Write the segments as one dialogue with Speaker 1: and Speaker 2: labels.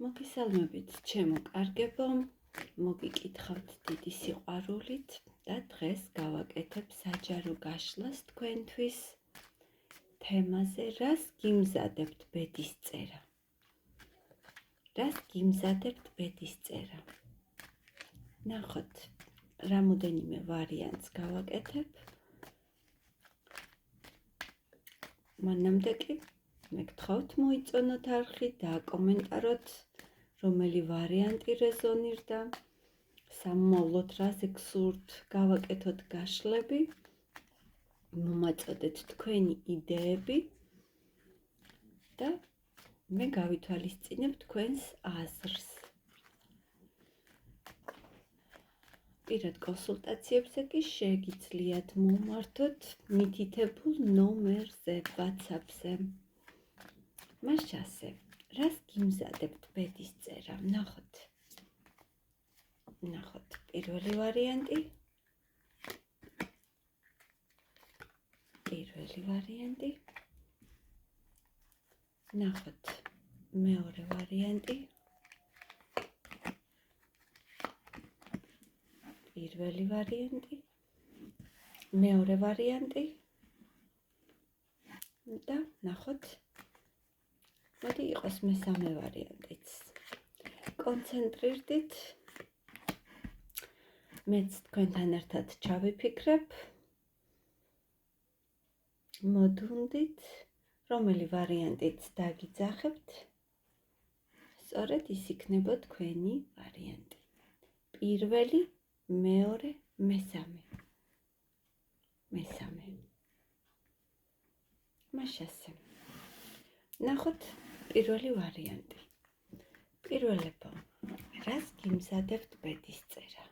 Speaker 1: მოგესალმებით ჩემო კარგებო, მოგიკითხავთ დიდი სიყვარულით და დღეს გავაკეთებ საჯარო გაშლას თქვენთვის თემაზე, რას გიმზადებთ ბედის წერა. რას გიმზადებთ ბედის წერა? ნახოთ, რამოდენიმე ვარიანტს გავაკეთებ. მანამდე კი მეგთხოვთ მოიწონოთ არხი და კომენტაროთ, რომელი ვარიანტი რეზონირდა, სამომავლოდ რაზე გსურთ გავაკეთოთ გაშლები, მომაწოდეთ თქვენი იდეები და მე გავითვალისწინებ თქვენს აზრს. პირად კონსულტაციებზე კი შეგიძლიათ მომართოთ მითითებულ ნომერზე WhatsApp-ზე. მაშ ასე, რას გიმზადებთ ბედის წერა? ნახოთ, პირველი ვარიანტი. ნახოთ, მეორე ვარიანტი. პირველი ვარიანტი, მეორე ვარიანტი და ნახოთ, მოდი იყოს მესამე ვარიანტიც. კონცენტრირდით, მეც თქვენთან ერთად ჩავიფიქრებ, მოდუნდით, რომელი ვარიანტიც დაგიძახებთ, სწორედ ის იქნება თქვენი ვარიანტი. პირველი, მეორე, მესამე. მაშ ასე. ნახოთ პირველი ვარიანტი. პირველებო, რას გიმზადებთ ბედის წერა?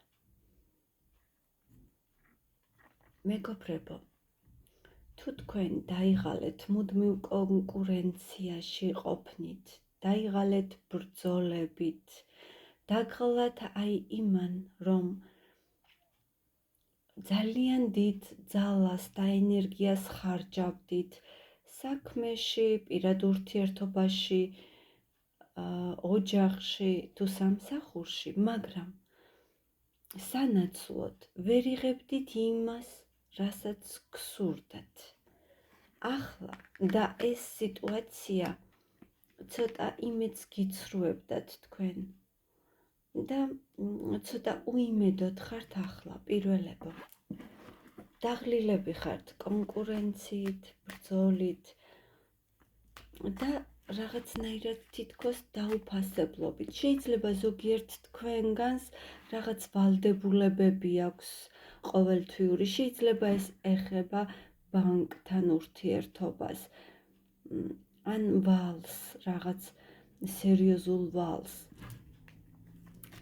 Speaker 1: მეგობრებო, თუ თქვენ დაიღალეთ მუდმივ კონკურენციაში ყოფნით, დაიღალეთ ბრძოლებით, დაგღალათ იმან, რომ ძალიან დიდ ძალას და ენერგიას ხარჯავდით საქმეში, პირად ურთიერთობაში, ოჯახში თუ სამსახურში, მაგრამ სანაცვლოდ ვერ იღებდით იმას, რასაც გსურდათ. ახლა და ეს სიტუაცია ცოტა იმედს გიცრუებდათ თქვენ და ცოტა უიმედოდ ხართ ახლა პირველებო. დაღლილები ხართ კონკურენციით, ბრძოლით და რაღაცნაირად თითქოს დაუფასებლობით. შეიძლება ზოგიერთ თქვენგანს რაღაც ვალდებულებები აქვს ყოველთვიური, შეიძლება ეს ეხება ბანკთან ურთიერთობას, ან ვალს, რაღაც სერიოზულ ვალს.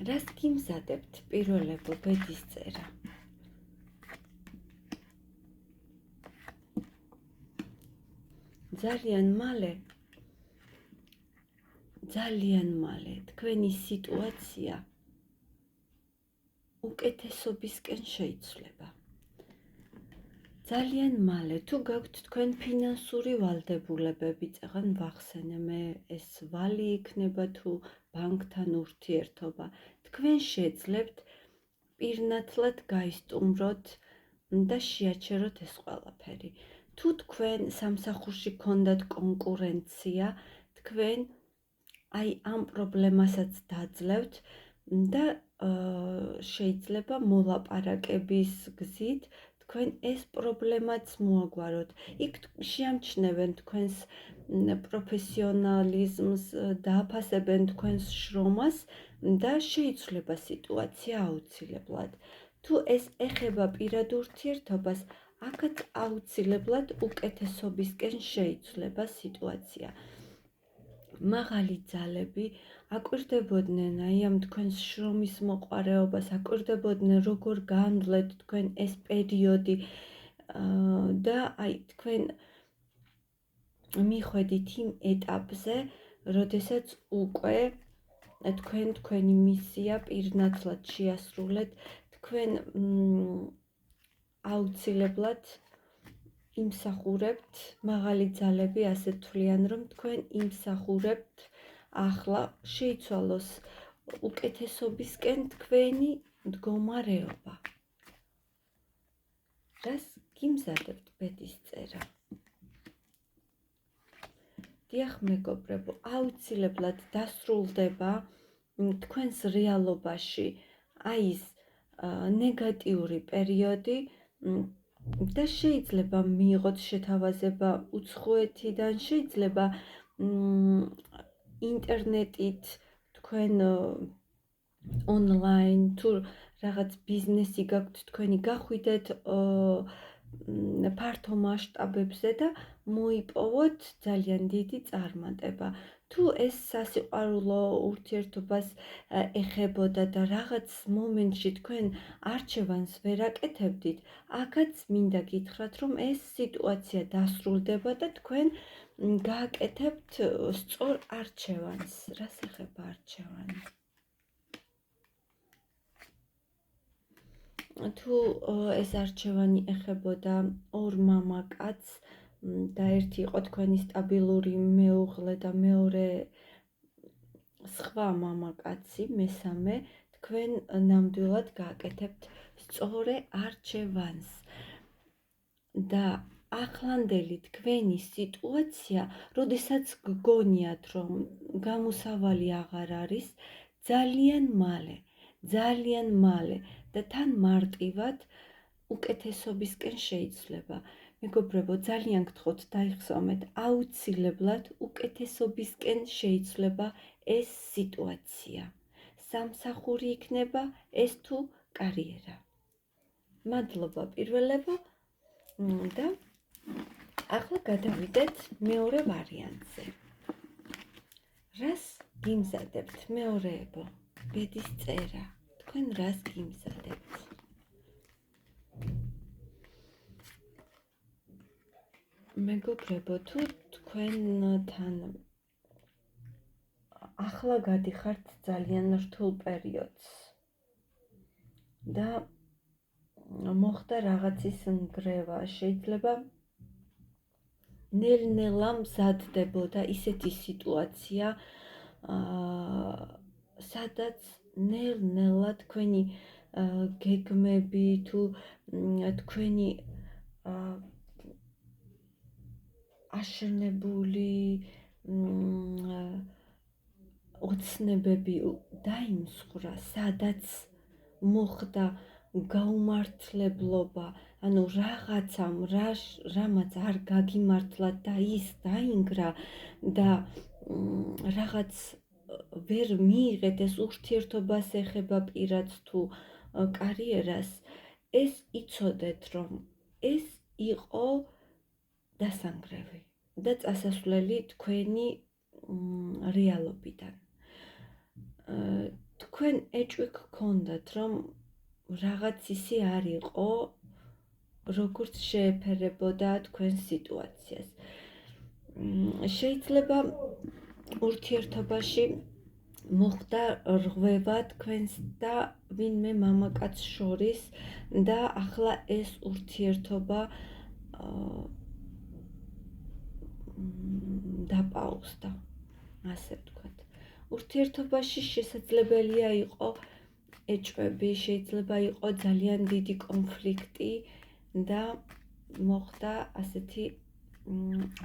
Speaker 1: რას გიმზადებთ პირველებო ბედის წერა? ძალიან მალე თქვენი სიტუაცია უკეთესობისკენ შეიცვლება. ძალიან მალე, თუ გაქვთ თქვენ ფინანსური ვალდებულებები, წაღან ვახსენე, მე ეს ვალი იქნება თუ ბანკთან ურთიერთობა, თქვენ შეძლებთ პირნათლად გაისტუმროთ და შეაჩეროთ ეს ყველაფერი. თუ თქვენ სამსახურში გქონდათ კონკურენცია, თქვენ ამ პრობლემასაც დაძლევთ და შეიძლება მოლაპარაკების გზით თქვენ ეს პრობლემაც მოაგვაროთ. იქ შეამჩნევენ თქვენს პროფესიონალიზმს, დააფასებენ თქვენს შრომას და შეიცვლება სიტუაცია აუცილებლად. თუ ეს ეხება პირად ურთიერთობას, აქაც აუცილებლად უკეთესობისკენ შეიცვლება სიტუაცია. მაღალი ძალები აკვირდებოდნენ ამ თქვენს შრომის მოყვარეობას, აკვირდებოდნენ როგორ განვლეთ თქვენ ეს პერიოდი და თქვენ მიხვედით იმ ეტაპზე, როდესაც უკვე თქვენი მისია პირნათლად შეასრულეთ, თქვენ აუცილებლად იმსახურებთ, მაღალი ძალები ასე თვლიან, რომ თქვენ იმსახურებთ ახლა შეიცვალოს უკეთესობისკენ თქვენი მდგომარეობა. რას გიმზადებთ ბედისწერა? დიახ, მეგობრებო, აუცილებლად დასრულდება თქვენს რეალობაში აი ეს ნეგატიური პერიოდი და შეიძლება მიიღოთ შეთავაზება უცხოეთიდან, შეიძლება ინტერნეტით თქვენ ონლაინ თუ რაღაც ბიზნესი გაქვთ თქვენი გახვიდეთ ფართო მასშტაბებზე და მოიპოვოთ ძალიან დიდი წარმატება. თუ ეს სასიყვარულო ურთიერთობას ეხებოდა და რაღაც მომენტში თქვენ არჩევანს ვერ აკეთებდით, აქაც მინდა გითხრათ, რომ ეს სიტუაცია დასრულდება და თქვენ გააკეთებთ სწორ არჩევანს. რას ეხება არჩევანი? თუ ეს არჩევანი ეხებოდა ორ მამაკაცს და ერთი იყო თქვენი სტაბილური მეუღლე და მეორე სხვა მამაკაცი, მესამე, თქვენ ნამდვილად გააკეთებთ სწორ არჩევანს. და ახლანდელი თქვენი სიტუაცია, როდესაც გგონიათ, რომ გამოსავალი აღარ არის, ძალიან მალე და თან მარტივად უკეთესობისკენ შეიცვლება. მეგობრებო, ძალიან გთხოვთ დაიხსოვეთ, აუცილებლად უკეთესობისკენ შეიცვლება ეს სიტუაცია. სამსახური იქნება ეს თუ კარიერა. მადლობა პირველება და ახლა გადავიდეთ მეორე ვარიანტზე. რას გიმზადებთ მეორეებო? ბედისწერა. თქვენ რას გიმზადებთ? მეგობრებო, თუ თქვენთან ახლა გადიხართ ძალიან რთულ პერიოდს და მოხდა რაღაცის ნგრევა, შეიძლება ნელ-ნელა მზადდებოდა ისეთი სიტუაცია, სადაც ნელ-ნელა თქვენი გეგმები თუ თქვენი აშენებული ოცნებები დაიმსხვრა, სადაც მოხდა გაუმართლებლობა, ანუ რაღაცამ რამაც არ გაგიმართლა და ის დაინგრა და რაღაც ვერ მიიღეთ ეს ურთიერთობას ეხება პირად თუ კარიერას, ეს იცოდეთ, რომ ეს იყო დასანგრევი და წასასვლელი თქვენი რეალობიდან. თქვენ ეჭვი გქონდათ, რომ რაღაც ისე არ იყო, როგორც შეეფერებოდა თქვენ სიტუაციას. შეიძლება ურთიერთობაში მოხდა რღვევა თქვენს და ვინმე მამაკაც შორის და ახლა ეს ურთიერთობა დაპაუზდა, ასე ვთქვათ. ურთიერთობაში შესაძლებელია იყო ეჭვები, შეიძლება იყო ძალიან დიდი კონფლიქტი და მოხდა ასეთი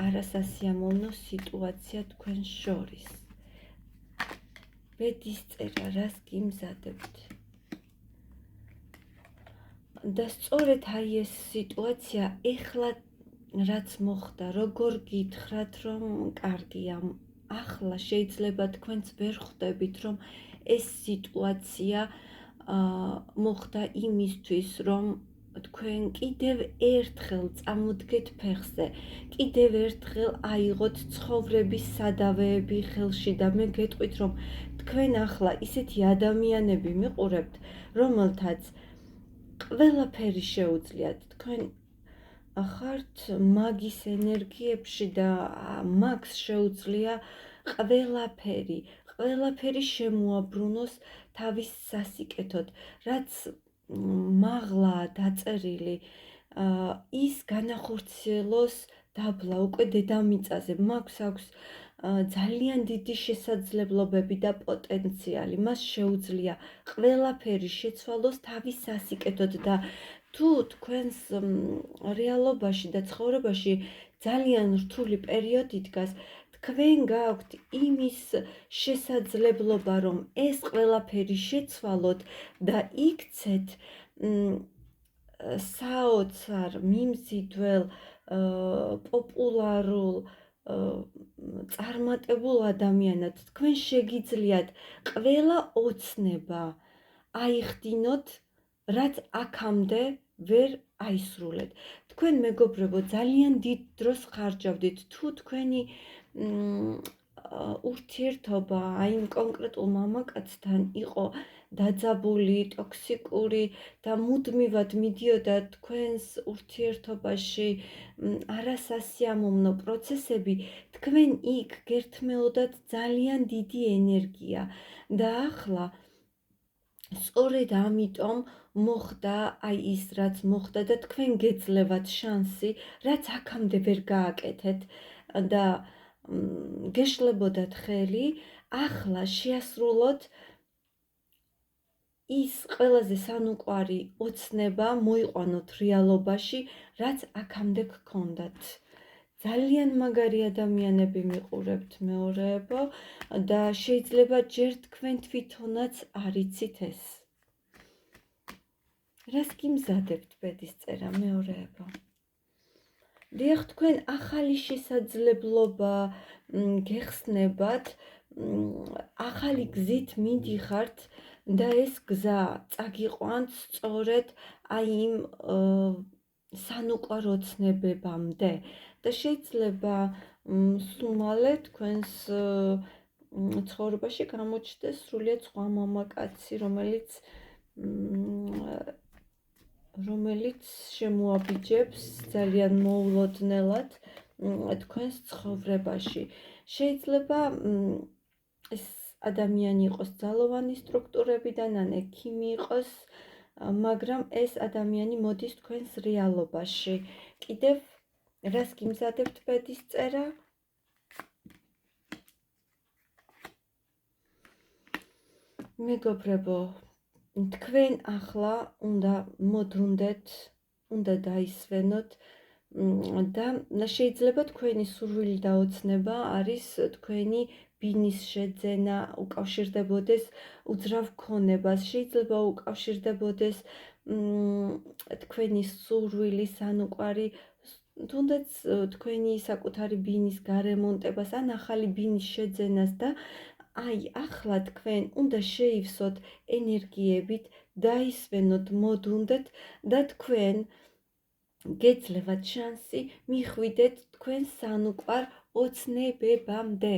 Speaker 1: არასასიამოვნო სიტუაცია თქვენ შორის. ბედისწერა, რას გიმზადებთ? და სწორედ აი ეს სიტუაცია ეხლა რაც მოხდა, როგორ გითხრათ, რომ კარგია, ახლა შეიძლება თქვენც ვერ ხვდებით, რომ ეს სიტუაცია მოხდა იმისთვის, რომ თქვენ კიდევ ერთხელ წამოდგეთ ფეხზე, კიდევ ერთხელ აიღოთ ცხოვრების სადავეები ხელში და მე გეტყვით, რომ თქვენ ახლა ისეთი ადამიანები მიყურებთ, რომელთაც ყველაფერი შეუძლიათ. თქვენ ხართ მაგის ენერგიებში და მაგს შეუძლია ყველაფერი შემოაბრუნოს თავის სასიკეთოდ, რაც მაღლაა დაწერილი, ის განახორციელოს დაბლა უკვე დედამიწაზე. მაგს აქვს ძალიან დიდი შესაძლებლობები და პოტენციალი. მას შეუძლია ყველაფერი შეცვალოს თავის სასიკეთოდ და თუ თქვენს რეალობაში და ცხოვრებაში ძალიან რთული პერიოდი დგას, თქვენ გაქვთ იმის შესაძლებლობა, რომ ეს ყველაფერი შეცვალოთ და იქცეთ საოცარ, მიმზიდველ, პოპულარულ, წარმატებულ ადამიანად. თქვენ შეგიძლიათ ყველა ოცნება აიხდინოთ, რაც აქამდე ვერ აისრულეთ. თქვენ მეგობრებო, ძალიან დიდ დროს ხარჯავდით თუ თქვენი ურთიერთობა აი იმ კონკრეტულ მამაკაცთან იყო დაძაბული, ტოქსიკური და მუდმივად მიდიოდა თქვენს ურთიერთობაში არასასიამოვნო პროცესები, თქვენ იქ გერთმეოდათ ძალიან დიდი ენერგია და ახლა სწორედ ამიტომ მოხდა აი ის რაც მოხდა და თქვენ გეძლევათ შანსი, რაც აქამდე ვერ გააკეთეთ და გეშლებოდათ ხელი, ახლა შეასრულოთ ის ყველაზე სანუკვარი ოცნება მოიყვანოთ რეალობაში, რაც აქამდე გქონდათ. ძალიან მაგარი ადამიანები მიყურებთ მეორეებო და შეიძლება ჯერ თქვენ თვითონაც არ იცით ეს. რას გიმზადებთ ბედისწერა მეორეებო? დიახ, თქვენ ახალი შესაძლებლობა გეხსნებათ, ახალი გზით მიდიხართ და ეს გზა წაგიყვანთ სწორედ აი იმ სანუკვარ ოცნებებამდე და შეიძლება სულ მალე თქვენს ცხოვრებაში გამოჩნდეს სრულიად სხვა მამაკაცი, რომელიც შემოაბიჯებს ძალიან მოულოდნელად თქვენს ცხოვრებაში. შეიძლება ეს ადამიანი იყოს ძალოვანი სტრუქტურებიდან, ან ექიმი იყოს, მაგრამ ეს ადამიანი მოდის თქვენს რეალობაში. კიდევ რას გიმზადებთ ბედისწერა? მეგობრებო, თქვენ ახლა უნდა მოდუნდეთ, უნდა დაისვენოთ და შეიძლება თქვენი სურვილი და ოცნება არის თქვენი ბინის შეძენა, უკავშირდებოდეს უძრავ ქონებას, შეიძლება უკავშირდებოდეს თქვენი სურვილი, სანუკვარი, თუნდაც თქვენი საკუთარი ბინის გარემონტებას ან ახალი ბინის შეძენას და აი ახლა თქვენ უნდა შეივსოთ ენერგიებით, დაისვენოთ, მოდუნდეთ და თქვენ გეძლევათ შანსი მიხვიდეთ თქვენ სანუკვარ ოცნებებამდე.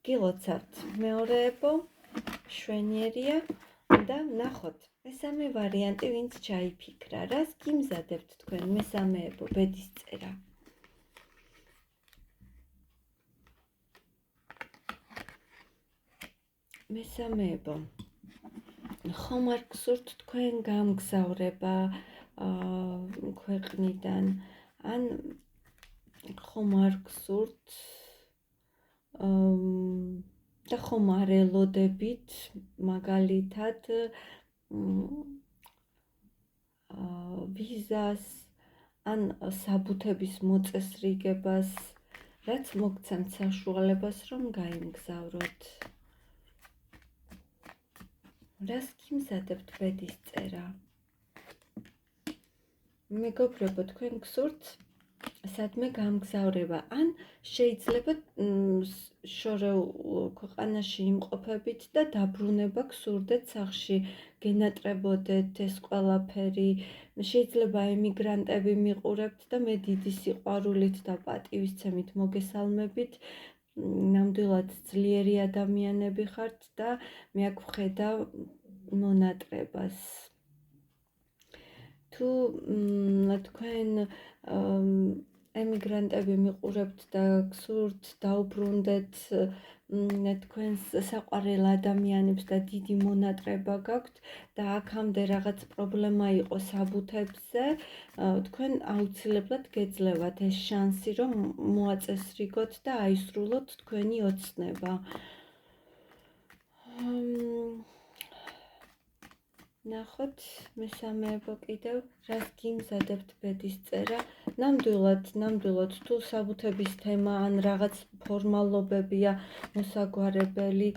Speaker 1: გილოცავთ მეორეებო, შვენიერია და ნახოთ. მესამე ვარიანტი ვინც ჩაიფიქრა, რას გიმზადებთ თქვენ მესამეებო ბედისწერა? მესამეებო, ხომ არ გსურთ თქვენ გამგზავრება ქვეყნიდან, ან ხომ არ გსურთ და ხომ არ ელოდებით მაგალითად ვიზას ან საბუთების მოწესრიგებას, რაც მოგცემთ საშუალებას, რომ გაიმგზავროთ. რას გიმზადებთ ბედისწერა? მეგობრებო, თქვენ გსურთ სადმე გამგზავრება, ან შეიძლება შორეულ ქვეყანაში იმყოფებით და დაბრუნება გსურდეთ სახლში, გენატრებოდეთ ეს ყველაფერი. შეიძლება ემიგრანტები მიყურებთ და მე დიდი სიყვარულით და პატივისცემით მოგესალმებით. ნამდვილად ძლიერი ადამიანები ხართ და მე აქ ვხედავ მონატრებას. თუ თქვენ ემიგრანტები მიყურებთ და გსურთ დაუბრუნდეთ თქვენს საყვარელ ადამიანებს და დიდი მონატრება გაქვთ და აქამდე რაღაც პრობლემა იყო საბუთებზე, თქვენ აუცილებლად გეძლევათ ეს შანსი, რომ მოაწესრიგოთ და აისრულოთ თქვენი ოცნება. ნახოთ მესამეებო კიდევ, რას გიმზადებთ ბედის წერა. ნამდვილად თუ საბუთების თემა ან რაღაც ფორმალობებია მოსაგვარებელი,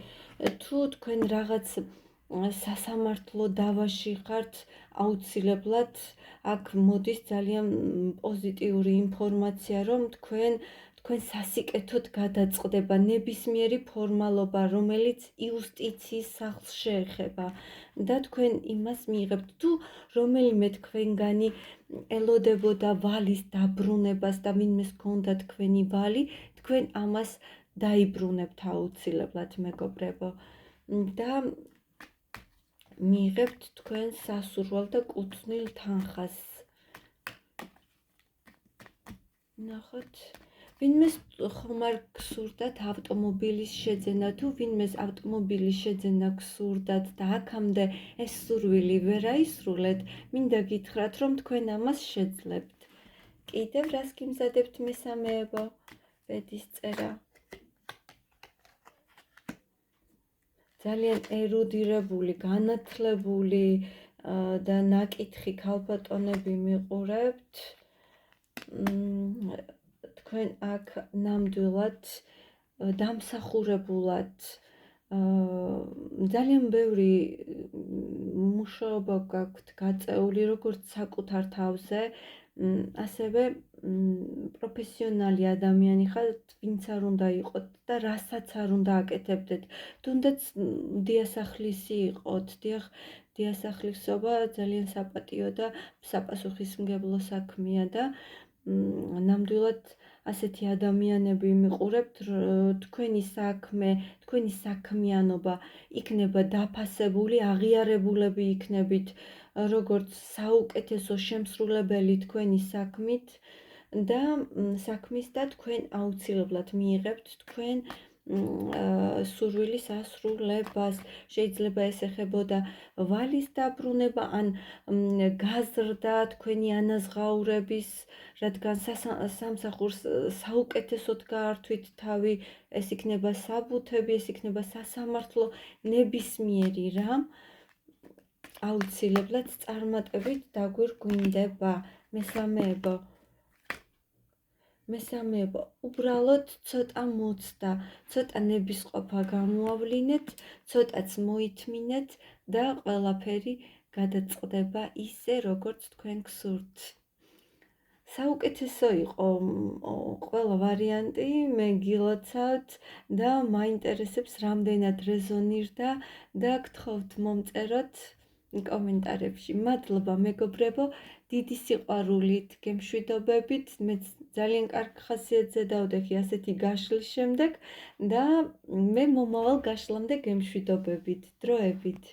Speaker 1: თუ თქვენ რაღაც სასამართლო დავაში ხართ, აუცილებლად აქ მოდის ძალიან პოზიტიური ინფორმაცია, რომ თქვენ სასიკეთოდ გადაწყდება ნებისმიერი ფორმალობა, რომელიც იუსტიციის სახლს შეეხება და თქვენ იმას მიიღებთ. თუ რომელიმე თქვენგანი ელოდებოდა ვალის დაბრუნებას და ვინმეს ჰქონდა თქვენი ვალი, თქვენ ამას დაიბრუნებთ აუცილებლად, მეგობრებო. და მიიღებთ თქვენ სასურველ და კუთვნილ თანხას. ნახოთ. ვინმეს ხომ არ გსურდათ ავტომობილის შეძენა, თუ ვინმეს ავტომობილის შეძენა გსურდათ და აქამდე ეს სურვილი ვერ აისრულეთ, მინდა გითხრათ, რომ თქვენ ამას შეძლებთ. კიდევ რას გიმზადებთ მესამეებო? ბედის წერა. ძალიან ერუდირებული, განათლებული და ნაკითხი ქალბატონები მიყურებთ. თქვენ აქ ნამდვილად დამსახურებულად ძალიან ბევრი მუშაობა გაქვთ გაწეული, როგორც საკუთარ თავზე, ასევე პროფესიონალი ადამიანი ხართ, ვინც არ უნდა იყოთ და რასაც არ უნდა აკეთებდეთ. თუნდაც დიასახლისი იყოთ, დიასახლისობა ძალიან საპატიო და საპასუხისმგებლო საქმეა და ნამდვილად ასეთი ადამიანები მიყურებთ, თქვენი საქმე, თქვენი საქმიანობა იქნება დაფასებული, აღიარებულები იქნებით, როგორც საუკეთესო შემსრულებელი თქვენი საქმით და საქმის და თქვენ აუცილებლად მიიღებთ თქვენ სურვილის ასრულებას. შეიძლება ეს ეხებოდა ვალის დაბრუნება ან გაზრდა თქვენი ანაზღაურების, რადგან სამსახურს საუკეთესოდ გაართვით თავი, ეს იქნება საბუთები, ეს იქნება სასამართლო, ნებისმიერი რამ აუცილებლად წარმატებით დაგვირგვინდება. მესამეებო, უბრალოდ ცოტა მოცდა, ცოტა ნებისყოფა გამოავლინეთ, ცოტაც მოითმინეთ და ყველაფერი გადაწყდება ისე, როგორც თქვენ გსურთ. საუკეთესო იყო ყველა ვარიანტი, მე გილოცავთ და მაინტერესებს რამდენად რეზონირდა და გთხოვთ მომწეროთ კომენტარებში. მადლობა მეგობრებო, დიდი სიყვარულით გემშვიდობებით, მე ძალიან კარგ ხასიათზე დავდეხი ასეთი გაშლის შემდეგ და მე მომავალ გაშლამდე გემშვიდობებით, დროებით.